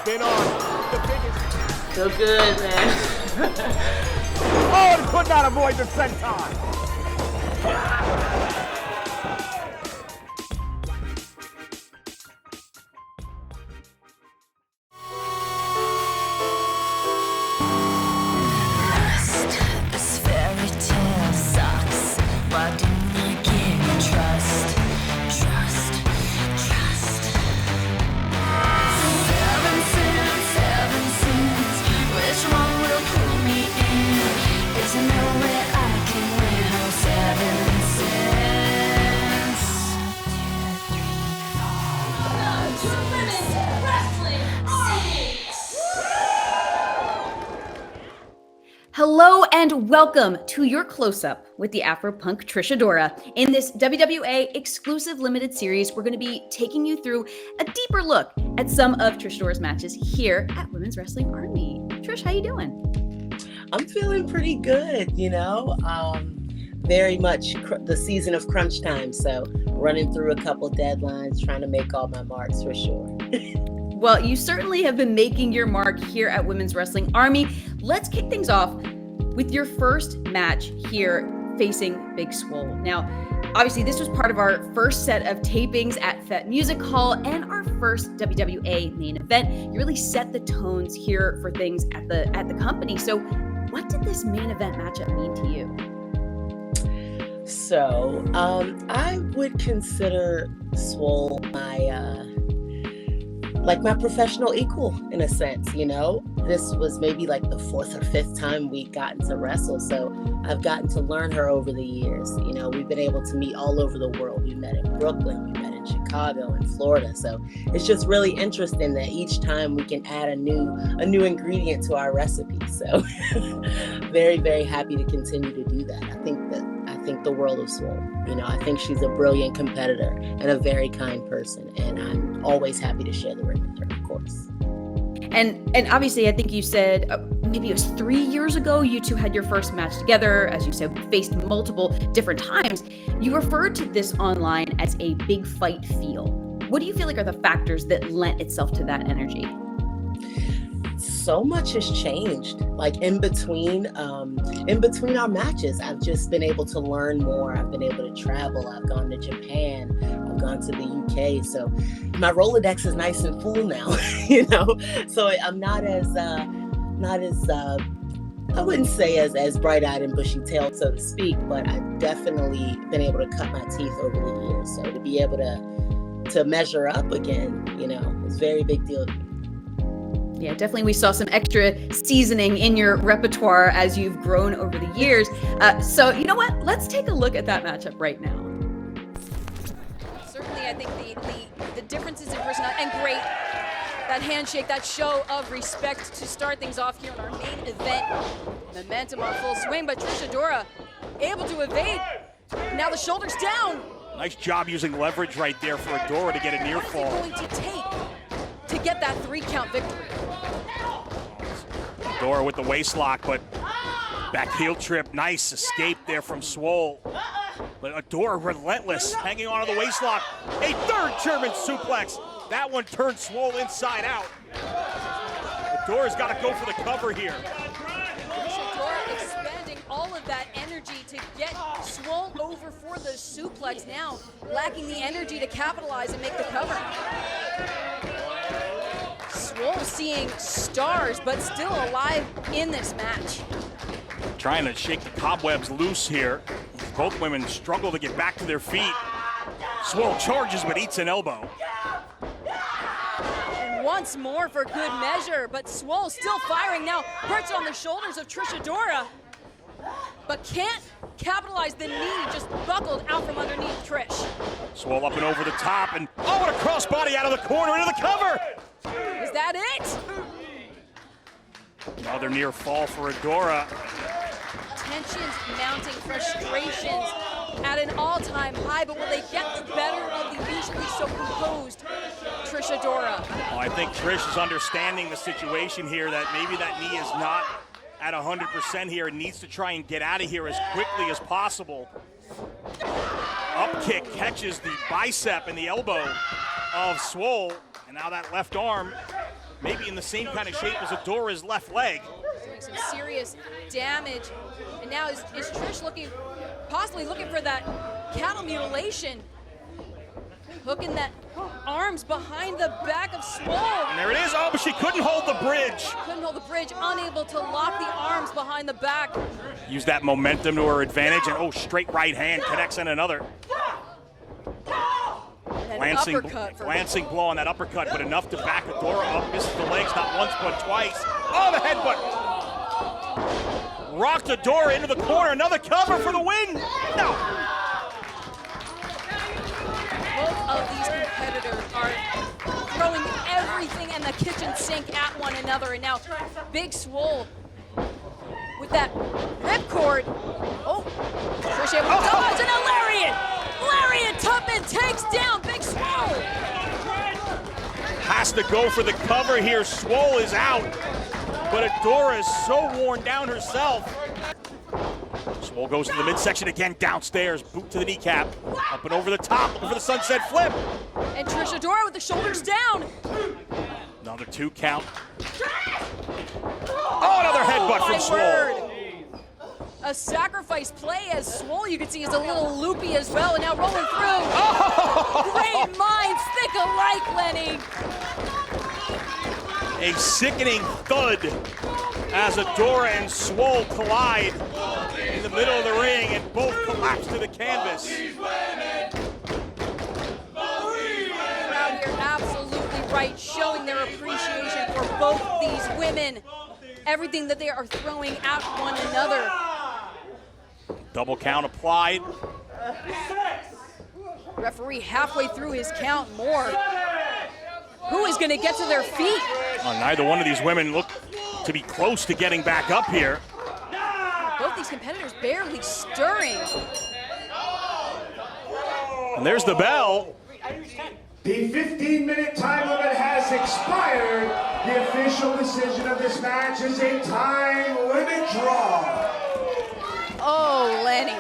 been on the biggest. So good, man. Oh, and could not avoid the senton. This fairy tale sucks. Why didn't I get trust? Trust. Seven sins. Which one will pull me in? Is there no way I can win? 7 sins. 1, 2, 3, 4. To Women's Wrestling Army. Hello and welcome to your close-up with the Afro-Punk Trish Adora. In this WWA exclusive limited series, we're going to be taking you through a deeper look at some of Trish Adora's matches here at Women's Wrestling Army. Trish, how you doing? I'm feeling pretty good, very much the season of crunch time, so running through a couple deadlines, trying to make all my marks for sure. Well, you certainly have been making your mark here at Women's Wrestling Army. Let's kick things off with your first match here facing Big Swole. Now, obviously, this was part of our first set of tapings at Fet Music Hall and our first WWA main event. You really set the tones here for things at the company. So, what did this main event matchup mean to you? So, I would consider Swole my professional equal in a sense, This was maybe like the 4th or 5th time we'd gotten to wrestle, so I've gotten to learn her over the years. We've been able to meet all over the world. We met in Brooklyn, we met in Chicago and Florida, so it's just really interesting that each time we can add a new ingredient to our recipe. So very, very happy to continue to do that. I think the world of Swole. I think she's a brilliant competitor and a very kind person, and I'm always happy to share the ring with her, of course. And obviously, I think you said maybe it was 3 years ago, you two had your first match together. As you said, faced multiple different times. You referred to this online as a big fight feel. What do you feel like are the factors that lent itself to that energy? So much has changed. Like in between our matches, I've just been able to learn more. I've been able to travel. I've gone to Japan. I've gone to the UK. So my Rolodex is nice and full now, So I'm not as I wouldn't say as bright-eyed and bushy-tailed, so to speak, but I've definitely been able to cut my teeth over the years. So to be able to measure up again, it's a very big deal to me. Yeah, definitely. We saw some extra seasoning in your repertoire as you've grown over the years. So you know what? Let's take a look at that matchup right now. Certainly, I think the differences in personality, and great, that handshake, that show of respect to start things off here in our main event. Momentum on full swing, but Trish Adora able to evade. Now the shoulders down. Nice job using leverage right there for Adora to get a near fall. What is it going to take to get that 3-count victory? Adora with the waist lock, but back heel trip. Nice escape there from Swole. But Adora relentless, hanging on to the waist lock. A third German suplex. That one turned Swole inside out. Adora's got to go for the cover here. Adora expending all of that energy to get Swole over for the suplex. Now lacking the energy to capitalize and make the cover. Swole seeing stars, but still alive in this match. Trying to shake the cobwebs loose here. Both women struggle to get back to their feet. Swole charges but eats an elbow. And once more for good measure, but Swole still firing now. Perched on the shoulders of Trish Adora, but can't capitalize. The knee just buckled out from underneath Trish. Swole up and over the top, and oh, what a crossbody out of the corner into the cover! Is that it? Another near fall for Adora. Tensions mounting, frustrations at an all-time high, but will they get the better of the usually so composed Trish Adora? Well, I think Trish is understanding the situation here, that maybe that knee is not at 100% here and needs to try and get out of here as quickly as possible. Up kick catches the bicep and the elbow of Swole, and now that left arm maybe in the same kind of shape as Adora's left leg. Doing some serious damage. And now is Trish possibly looking for that cattle mutilation? Hooking that arms behind the back of Swole. And there it is. Oh, but she couldn't hold the bridge. Couldn't hold the bridge, unable to lock the arms behind the back. Use that momentum to her advantage, and straight right hand connects in another. Glancing blow on that uppercut, but enough to back Adora up. Misses the legs not once but twice. Oh, the headbutt. Rocked Adora into the corner. Another cover for the win. No. Both of these competitors are throwing everything in the kitchen sink at one another. And now Big Swole with that ripcord. Oh, Trish able to dodge and a lariat. Lariat Tubman takes down Big Swole. Has to go for the cover here. Swole is out, but Adora is so worn down herself. Swole goes to the midsection again, downstairs, boot to the kneecap, up and over the top, looking for the sunset flip. And Trish Adora with the shoulders down. Another 2 count. Oh, another headbutt from Swole. A sacrifice play as Swole, you can see, is a little loopy as well, and now rolling through. Oh! Great minds think alike, Lenny. A sickening thud as Adora and Swole collide in the middle of the ring and both collapse to the canvas. Crowd here absolutely right, showing their appreciation for both these women. Everything that they are throwing at one another. Double count applied. Referee halfway through his count, more. Who is going to get to their feet? Neither one of these women look to be close to getting back up here. Both these competitors barely stirring. And there's the bell. The 15-minute time limit has expired. The official decision of this match is a time limit draw. Oh, Lenny.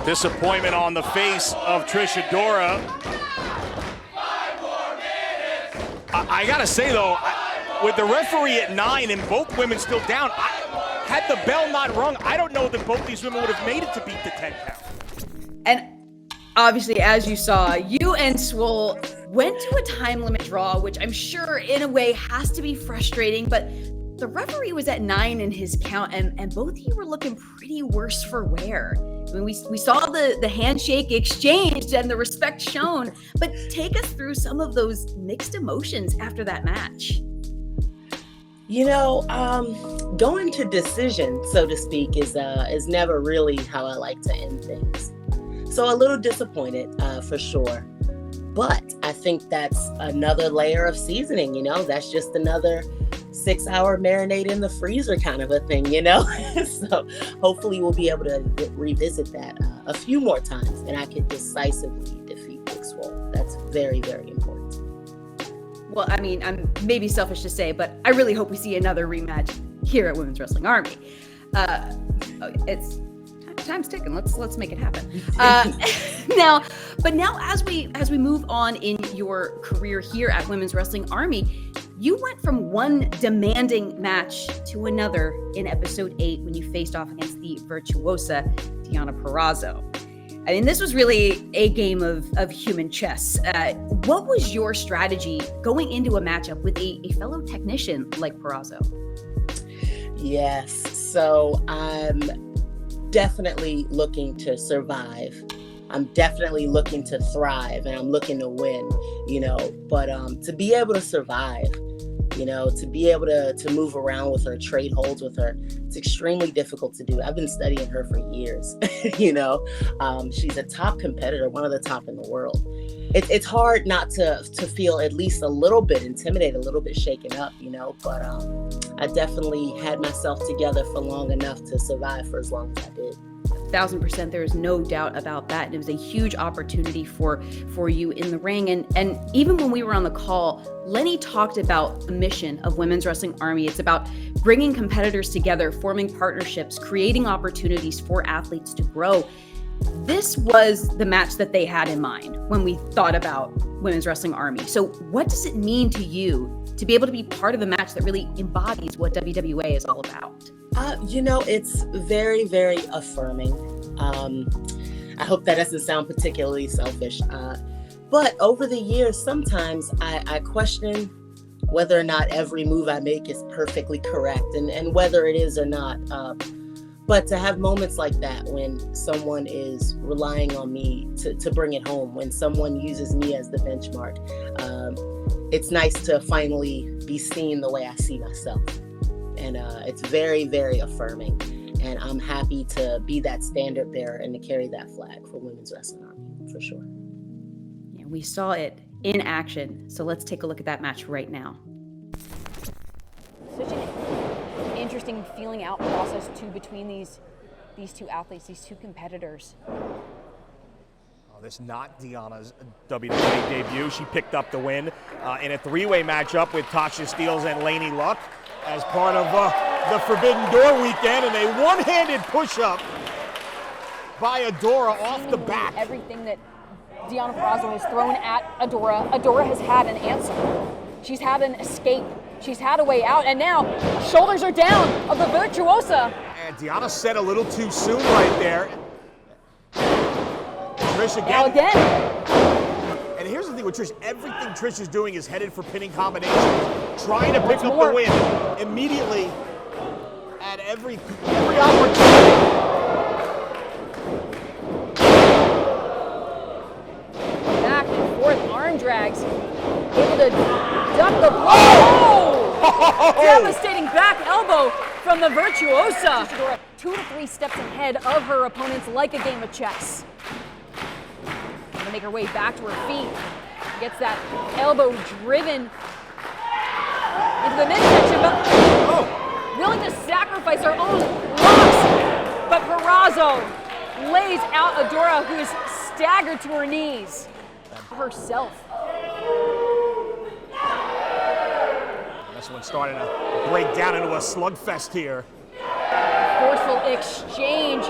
Disappointment on the face of Trish Adora. I gotta say though, with the referee at 9 and both women still down, had the bell not rung, I don't know that both these women would have made it to beat the 10 count. And obviously, as you saw, you and Swole went to a time limit draw, which I'm sure in a way has to be frustrating, but the referee was at 9 in his count, and both of you were looking pretty worse for wear. I mean, we saw the handshake exchanged and the respect shown, but take us through some of those mixed emotions after that match. You know, going to decision, so to speak, is never really how I like to end things. So a little disappointed, for sure. But I think that's another layer of seasoning, you know, that's just another 6-hour marinade in the freezer kind of a thing, you know? So hopefully we'll be able to revisit that a few more times and I can decisively defeat Big Swole. That's very, very important. Well, I mean, I'm maybe selfish to say, but I really hope we see another rematch here at Women's Wrestling Army. It's time's ticking. Let's make it happen. Now as we move on in your career here at Women's Wrestling Army, you went from one demanding match to another in episode 8 when you faced off against the virtuosa Deonna Perazzo. I mean, this was really a game of human chess. What was your strategy going into a matchup with a fellow technician like Perazzo? Yes, so I'm definitely looking to survive. I'm definitely looking to thrive, and I'm looking to win, you know, but to be able to survive, you know, to be able to move around with her, trade holds with her, it's extremely difficult to do. I've been studying her for years, you know. She's a top competitor, one of the top in the world. It's hard not to feel at least a little bit intimidated, a little bit shaken up, you know, but I definitely had myself together for long enough to survive for as long as I did. 1,000%. There is no doubt about that. And it was a huge opportunity for you in the ring. And even when we were on the call, Lenny talked about the mission of Women's Wrestling Army. It's about bringing competitors together, forming partnerships, creating opportunities for athletes to grow. This was the match that they had in mind when we thought about Women's Wrestling Army. So what does it mean to you to be able to be part of a match that really embodies what WWA is all about? It's very, very affirming. I hope that doesn't sound particularly selfish. But over the years, sometimes I question whether or not every move I make is perfectly correct and whether it is or not. But to have moments like that when someone is relying on me to bring it home, when someone uses me as the benchmark, it's nice to finally be seen the way I see myself. And it's very, very affirming. And I'm happy to be that standard bearer and to carry that flag for Women's Wrestling Army, for sure. Yeah, we saw it in action. So let's take a look at that match right now. Such an interesting feeling out process too between these two athletes, these two competitors. This is not Deanna's WWE debut. She picked up the win in a three-way matchup with Tasha Steelz and Lainey Luck as part of the Forbidden Door weekend, and a one-handed push-up by Adora off the back. Everything that Deonna Perazzo has thrown at Adora, Adora has had an answer. She's had an escape. She's had a way out, and now shoulders are down of the Virtuosa. And Deonna said a little too soon right there. Trish again. Now again. And here's the thing with Trish, everything Trish is doing is headed for pinning combinations, trying to pick up the win immediately at every opportunity. Back and forth, arm drags, able to duck the blow. Oh! Devastating back elbow from the Virtuosa. 2 to 3 steps ahead of her opponents like a game of chess. Gonna make her way back to her feet. Gets that elbow driven into the midsection, but willing to sacrifice her own locks. But Perazzo lays out Adora, who is staggered to her knees. Herself. This one's starting to break down into a slugfest here. Forceful exchange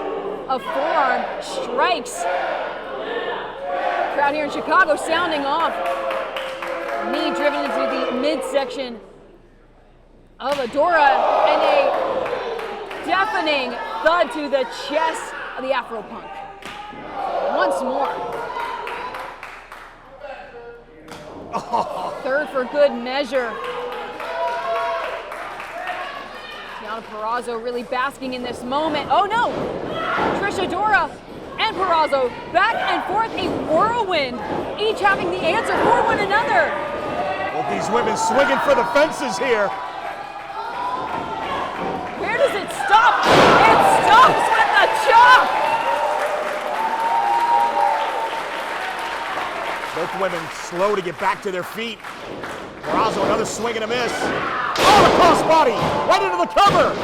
of forearm strikes. Crowd here in Chicago sounding off. Knee driven into the midsection of Adora, and a deafening thud to the chest of the Afro Punk. Once more. Third for good measure. Deonna Perazzo really basking in this moment. Oh no! Trish Adora and Perazzo back and forth, a whirlwind, each having the answer for one another. Well, these women swinging for the fences here. Where does it stop? It stops with the chop! Both women slow to get back to their feet. Perazzo, another swing and a miss. Oh, the crossbody, right into the cover.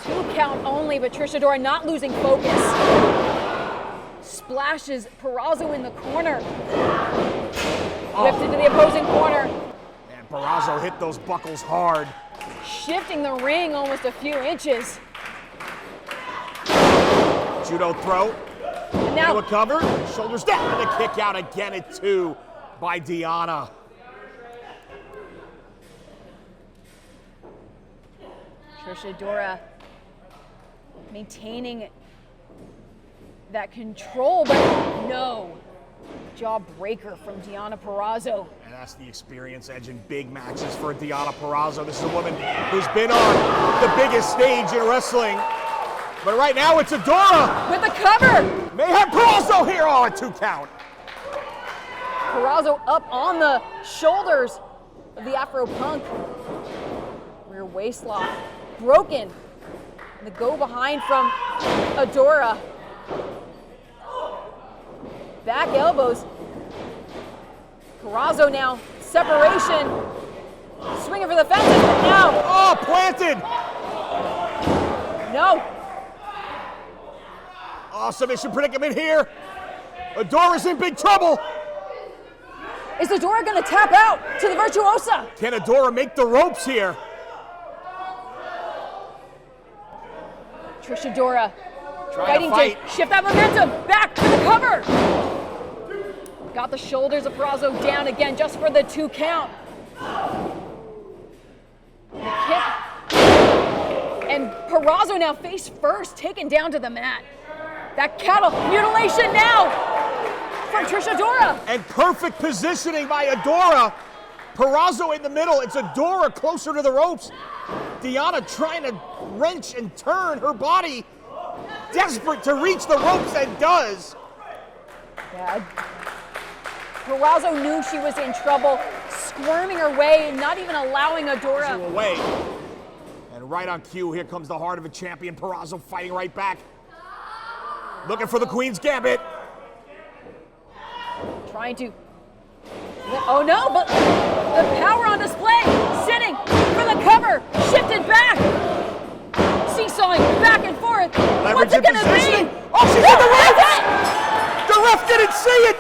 2 count only, but Trish Adora not losing focus. Splashes Perazzo in the corner. Whipped into the opposing corner. And Perazzo hit those buckles hard. Shifting the ring almost a few inches. Judo throw. And now a cover, shoulders down, and a kick out again at 2 by Deonna. Trish Adora maintaining that control, but no. Jawbreaker from Deonna Perazzo. And that's the experience edge in big matches for Deonna Perazzo. This is a woman who's been on the biggest stage in wrestling. But right now it's Adora. With the cover. May have Perazzo here. Oh, a 2 count. Perazzo up on the shoulders of the Afro Punk. Rear waist lock broken. And the go behind from Adora. Back elbows. Perazzo now, separation. Swinging for the fences, but now. Oh, planted. No. Oh, submission predicament here. Adora's in big trouble. Is Adora gonna tap out to the Virtuosa? Can Adora make the ropes here? Trish Adora Fighting to fight. shift that momentum. Back to the cover. Got the shoulders of Perazzo down again just for the 2 count. The kick. And Perazzo now face first, taken down to the mat. That cattle mutilation now from Trish Adora. And perfect positioning by Adora. Perazzo in the middle. It's Adora closer to the ropes. Deonna trying to wrench and turn her body, desperate to reach the ropes, and does. Yeah. Perazzo knew she was in trouble, squirming her way and not even allowing Adora. Away. And right on cue, here comes the heart of a champion. Perazzo fighting right back. Looking for the Queen's Gambit. Trying to. Oh no, but the power on display. Sitting for the cover. Shifted back. Seesawing back and forth. What's it gonna be? Oh, she's in the ref! The ref didn't see it!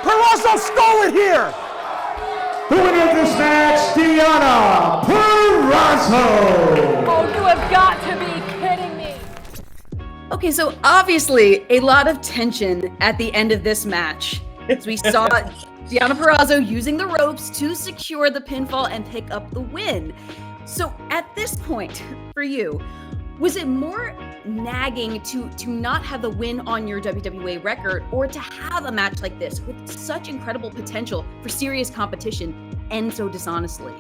Perazzo stole it here! The winner of this match, Deonna Perazzo. Oh, you have got to be kidding me. Okay, so obviously a lot of tension at the end of this match. As we saw Deonna Perazzo using the ropes to secure the pinfall and pick up the win. So at this point, for you, was it more nagging to not have the win on your WWE record, or to have a match like this with such incredible potential for serious competition end so dishonestly?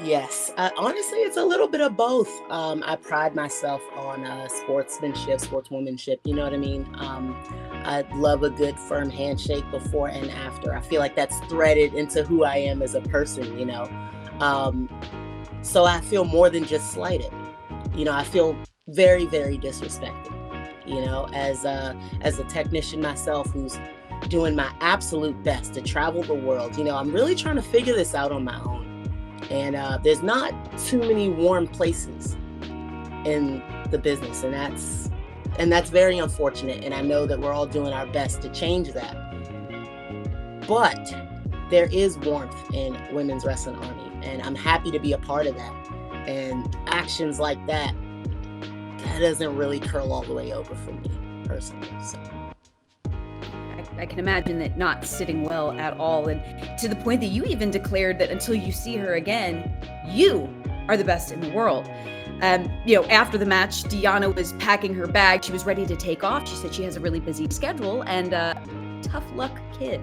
Yes, honestly, it's a little bit of both. I pride myself on sportsmanship, sportswomanship, you know what I mean? I love a good firm handshake before and after. I feel like that's threaded into who I am as a person, you know? So I feel more than just slighted. You know, I feel very, very disrespected, you know, as a technician myself who's doing my absolute best to travel the world. You know, I'm really trying to figure this out on my own. And there's not too many warm places in the business, and that's very unfortunate. And I know that we're all doing our best to change that. But there is warmth in Women's Wrestling Army, and I'm happy to be a part of that. And actions like that doesn't really curl all the way over for me personally. So. I can imagine that not sitting well at all, and to the point that you even declared that until you see her again, you are the best in the world. You know, after the match, Deonna was packing her bag. She was ready to take off. She said she has a really busy schedule, and tough luck, kid.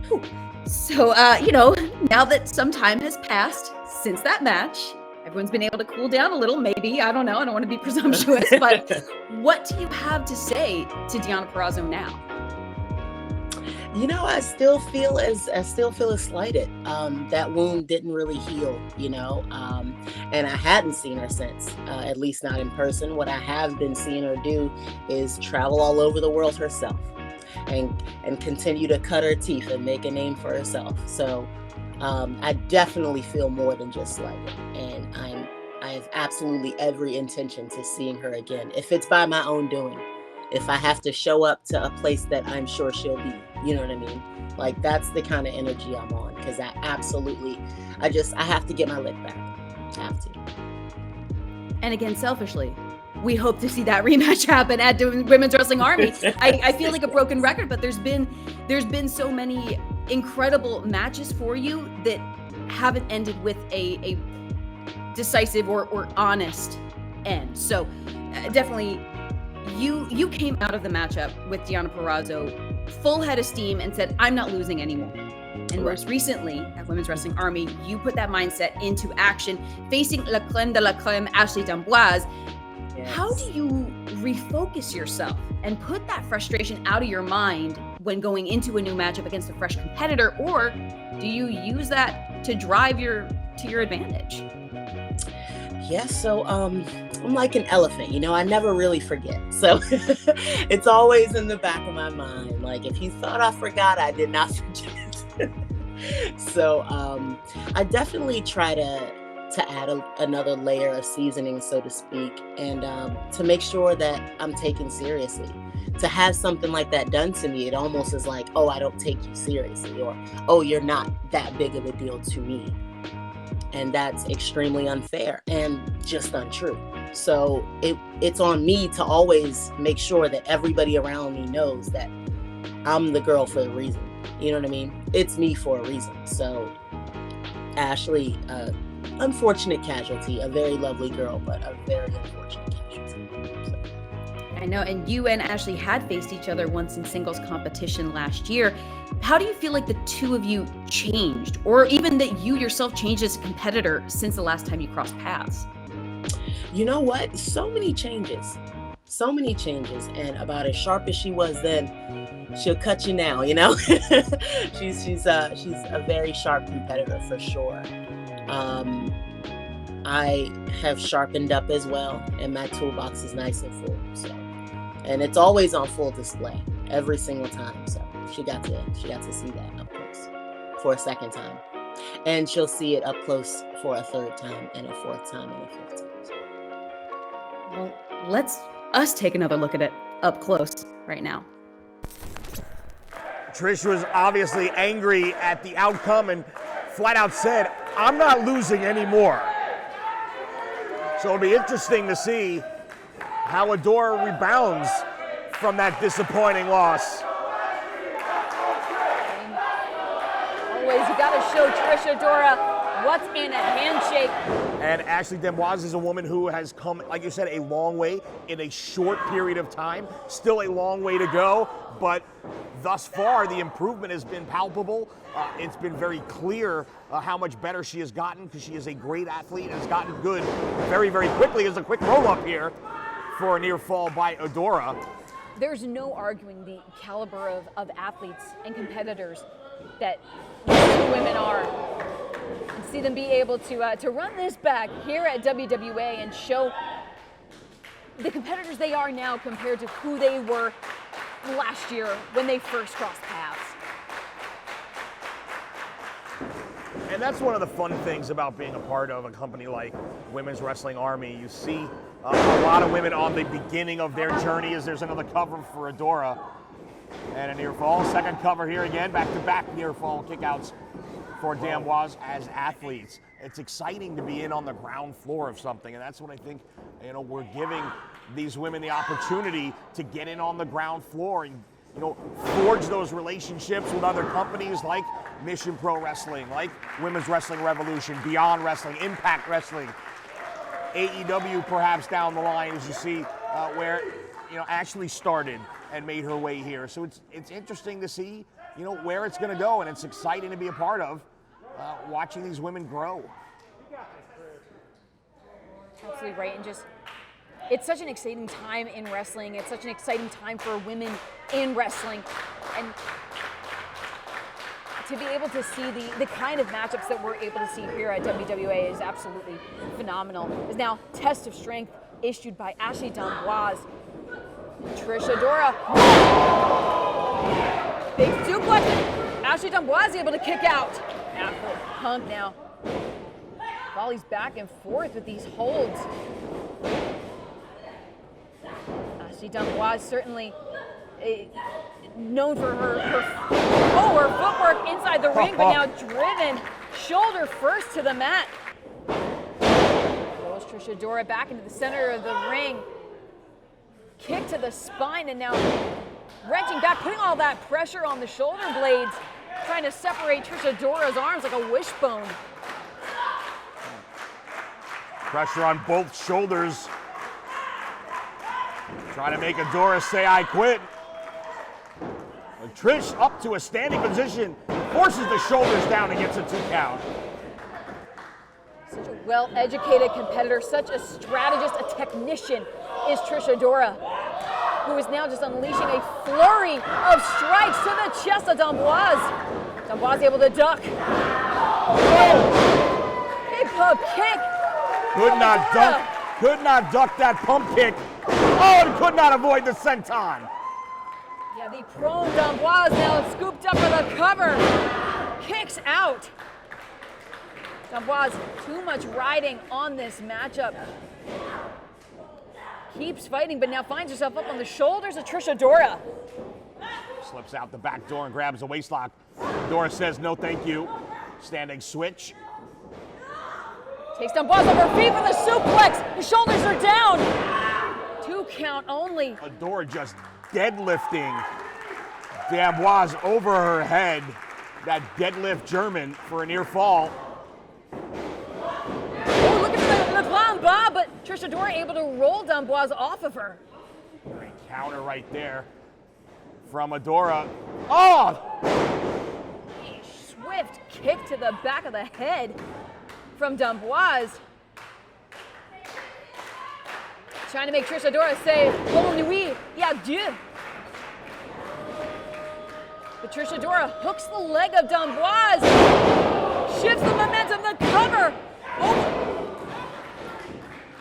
Whew. So, you know, now that some time has passed since that match, everyone's been able to cool down a little, maybe. I don't know. I don't want to be presumptuous, but what do you have to say to Deonna Perazzo now? You know, I still feel as slighted. That wound didn't really heal, you know, and I hadn't seen her since, at least not in person. What I have been seeing her do is travel all over the world herself and continue to cut her teeth and make a name for herself. So I definitely feel more than just slighted, and I have absolutely every intention to seeing her again, if it's by my own doing. If I have to show up to a place that I'm sure she'll be, you know what I mean? Like, that's the kind of energy I'm on, because I have to get my lick back. I have to. And again, selfishly, we hope to see that rematch happen at the Women's Wrestling Army. I feel like a broken record, but there's been so many incredible matches for you that haven't ended with a decisive or honest end. So definitely, you came out of the matchup with Deonna Perazzo full head of steam and said, I'm not losing anymore. And most recently at Women's Wrestling Army, you put that mindset into action, facing la crème de la crème, Ashley D'Amboise. Yes. How do you refocus yourself and put that frustration out of your mind when going into a new matchup against a fresh competitor, or do you use that to drive to your advantage? Yes, so I'm like an elephant, you know, I never really forget. So it's always in the back of my mind. Like, if you thought I forgot, I did not forget. So I definitely try to add another layer of seasoning, so to speak, and to make sure that I'm taken seriously. To have something like that done to me, it almost is like, oh, I don't take you seriously, or, oh, you're not that big of a deal to me. And that's extremely unfair and just untrue. So it's on me to always make sure that everybody around me knows that I'm the girl for a reason. You know what I mean? It's me for a reason. So Ashley, unfortunate casualty, a very lovely girl, but a very unfortunate casualty. So. I know, and you and Ashley had faced each other once in singles competition last year. How do you feel like the two of you changed, or even that you yourself changed as a competitor since the last time you crossed paths? You know what? So many changes, and about as sharp as she was then, she'll cut you now. You know, she's a very sharp competitor for sure. I have sharpened up as well, and my toolbox is nice and full. So, and it's always on full display every single time. So she got to see that up close for a second time, and she'll see it up close for a third time, and a fourth time, and a fifth time. So. Well, let's us take another look at it up close right now. Trish was obviously angry at the outcome and flat out said, "I'm not losing anymore." So it'll be interesting to see how Adora rebounds from that disappointing loss. Always, you got to show Trish Adora what's in a handshake. And Ashley D'Amboise is a woman who has come, like you said, a long way in a short period of time. Still a long way to go, but thus far the improvement has been palpable. It's been very clear how much better she has gotten, because she is a great athlete and has gotten good very, very quickly. There's a quick roll-up here for a near fall by Adora. There's no arguing the caliber of athletes and competitors that these women are. And see them be able to run this back here at WWA and show the competitors they are now compared to who they were last year when they first crossed paths. And that's one of the fun things about being a part of a company like Women's Wrestling Army. You see a lot of women on the beginning of their journey, as there's another cover for Adora. And a near fall, second cover here again, back-to-back near fall kickouts for D'Amboise as athletes. It's exciting to be in on the ground floor of something, and that's what I think, we're giving these women the opportunity to get in on the ground floor and, forge those relationships with other companies like Mission Pro Wrestling, like Women's Wrestling Revolution, Beyond Wrestling, Impact Wrestling, AEW perhaps down the line, as you see where, Ashley started and made her way here. So it's interesting to see, where it's going to go, and it's exciting to be a part of watching these women grow. Absolutely right, and it's such an exciting time in wrestling. It's such an exciting time for women in wrestling, and to be able to see the kind of matchups that we're able to see here at WWA is absolutely phenomenal. Is now Test of Strength issued by Ashley D'Amboise. Trish Adora. Big suplex. Ashley D'Amboise able to kick out. After Punk now volleys back and forth with these holds. Ashley D'Amboise certainly known for her footwork inside the ring, but now driven shoulder first to the mat. Goes Trish Adora back into the center of the ring. Kick to the spine, and now wrenching back, putting all that pressure on the shoulder blades, trying to separate Trish Adora's arms like a wishbone. Pressure on both shoulders. Trying to make Adora say, "I quit." And Trish up to a standing position, forces the shoulders down and gets a 2 count. Such a well-educated competitor, such a strategist, a technician is Trish Adora, who is now just unleashing a flurry of strikes to the chest of D'Amboise. D'Amboise able to duck. Oh! Big pump kick. Could not duck that pump kick. Oh, and could not avoid the senton. Yeah, the prone D'Amboise now scooped up for the cover. Kicks out. D'Amboise, too much riding on this matchup. Keeps fighting, but now finds herself up on the shoulders of Trish Adora. Slips out the back door and grabs the waistlock. Adora says, "No, thank you." Standing switch. Takes D'Amboise off her feet for the suplex. The shoulders are down. 2 count only. Adora just deadlifting D'Amboise over her head. That deadlift German for a near fall. Oh, looking for the clown bob, but Trish Adora able to roll D'Amboise off of her. Great counter right there from Adora. Oh! A swift kick to the back of the head from D'Amboise. Trying to make Trish Adora say, bonne nuit et adieu. But Trish Adora hooks the leg of D'Amboise. Shifts the momentum, the cover. Oh.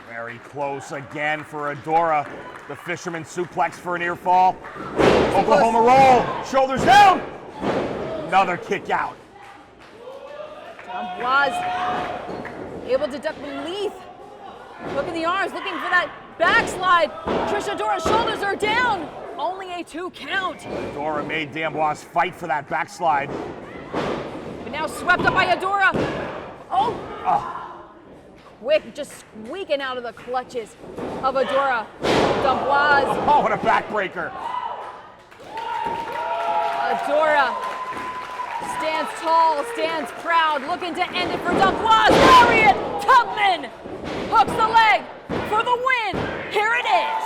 Very close again for Adora. The fisherman suplex for a near fall. Oklahoma roll. Shoulders down. Another kick out. D'Amboise able to duck beneath. Hook in the arms, looking for that backslide. Trish Adora's shoulders are down. Only a 2 count. Adora made D'Amboise fight for that backslide. But now swept up by Adora. Oh! Quick, just squeaking out of the clutches of Adora. D'Amboise. Oh, what a backbreaker. Adora stands tall, stands proud, looking to end it for D'Amboise. Harriet Tubman hooks the leg for the win. Here it is.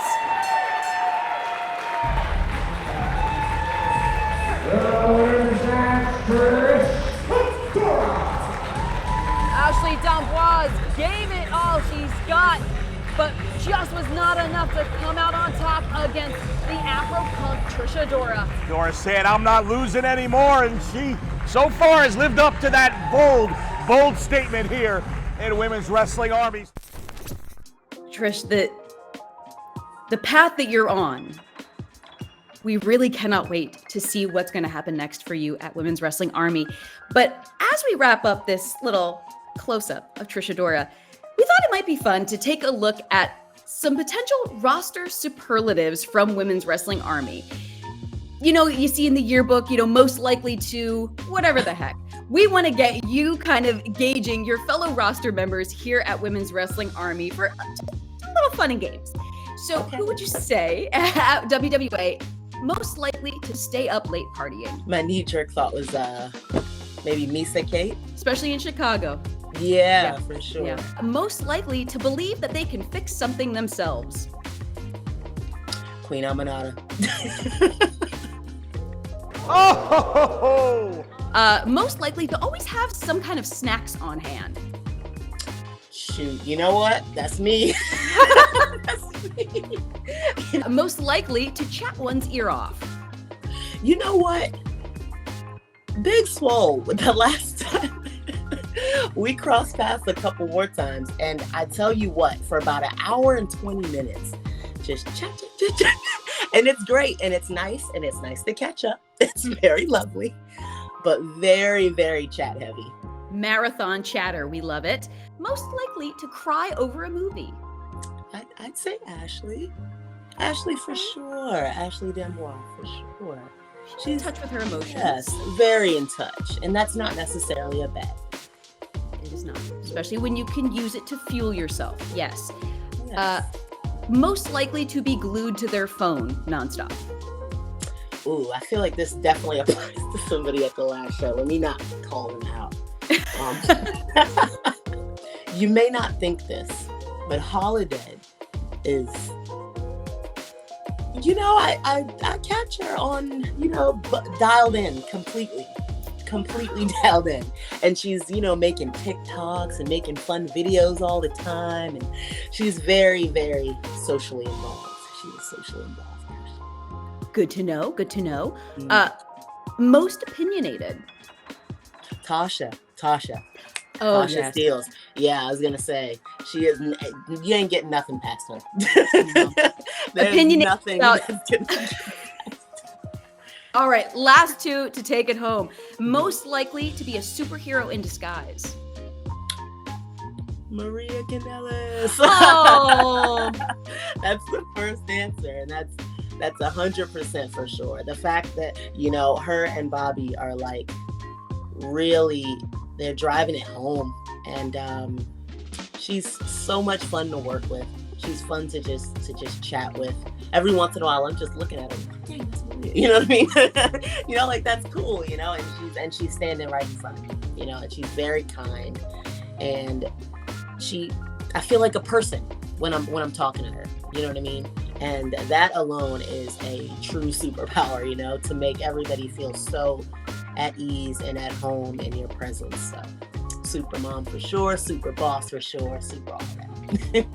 Ashley D'Amboise gave it all she's got, but just was not enough to come out on top against the Afro Punk Trish Adora. Adora said, I'm not losing anymore, and she so far has lived up to that bold statement here in Women's Wrestling Armies. Trish, the path that you're on, we really cannot wait to see what's going to happen next for you at Women's Wrestling Army. But as we wrap up this little close-up of Trish Adora, we thought it might be fun to take a look at some potential roster superlatives from Women's Wrestling Army. You know, you see in the yearbook, most likely to whatever the heck. We want to get you kind of gauging your fellow roster members here at Women's Wrestling Army for a little fun and games. So who would you say at WWA most likely to stay up late partying? My knee-jerk thought was maybe Misa Kate. Especially in Chicago. Yeah, for sure. Yeah. Most likely to believe that they can fix something themselves. Queen Aminata. Oh! Most likely to always have some kind of snacks on hand. Shoot, you know what? That's me. That's me. Most likely to chat one's ear off. You know what? Big Swole, the last time we crossed paths a couple more times, and I tell you what, for about 1 hour and 20 minutes, just chat. And it's great, and it's nice to catch up. It's very lovely, but very, very chat heavy. Marathon chatter, we love it. Most likely to cry over a movie. I'd say Ashley. Ashley for sure. Ashley D'Amboise for sure. She's in touch with her emotions. Yes, very in touch. And that's not necessarily a bad. It is not. Especially when you can use it to fuel yourself. Yes. Yes. Most likely to be glued to their phone nonstop. Ooh, I feel like this definitely applies to somebody at the last show. Let me not call them out. You may not think this, but Holiday is, I catch her on, dialed in completely dialed in. And she's, making TikToks and making fun videos all the time. And she's very, very socially involved. She is socially involved. Good to know. Most opinionated. Tasha. Oh, Tasha yes. Steeles. Yeah, I was gonna say she is. You ain't getting nothing past her. There's Opinionated nothing. about- That's gonna- All right, last two to take it home. Most likely to be a superhero in disguise. Maria Kanellis. Oh, That's the first answer, and that's 100% for sure. The fact that her and Bobby are like really, they're driving it home, and She's so much fun to work with. She's fun to just chat with. Every once in a while, I'm just looking at her. Dang, that's weird. You know what I mean? You know, like that's cool. You know, and she's standing right in front of me. You know, and she's very kind, and I feel like a person when I'm talking to her. You know what I mean? And that alone is a true superpower. You know, to make everybody feel so at ease and at home in your presence. So, super mom for sure, super boss for sure, super all that.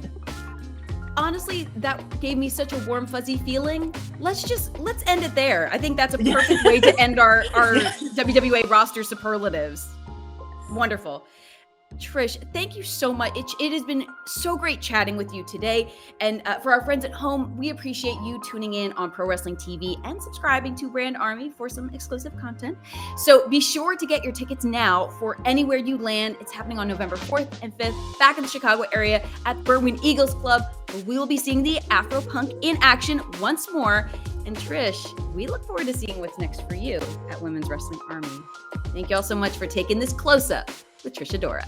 Honestly, that gave me such a warm, fuzzy feeling. Let's end it there. I think that's a perfect way to end our WWA roster superlatives. Wonderful. Trish, thank you so much. It has been so great chatting with you today. And for our friends at home, we appreciate you tuning in on Pro Wrestling TV and subscribing to Brand Army for some exclusive content. So be sure to get your tickets now for Anywhere You Land. It's happening on November 4th and 5th back in the Chicago area at Berwyn Eagles Club, where we will be seeing the Afro Punk in action once more. And Trish, we look forward to seeing what's next for you at Women's Wrestling Army. Thank you all so much for taking this close-up with Trish Adora.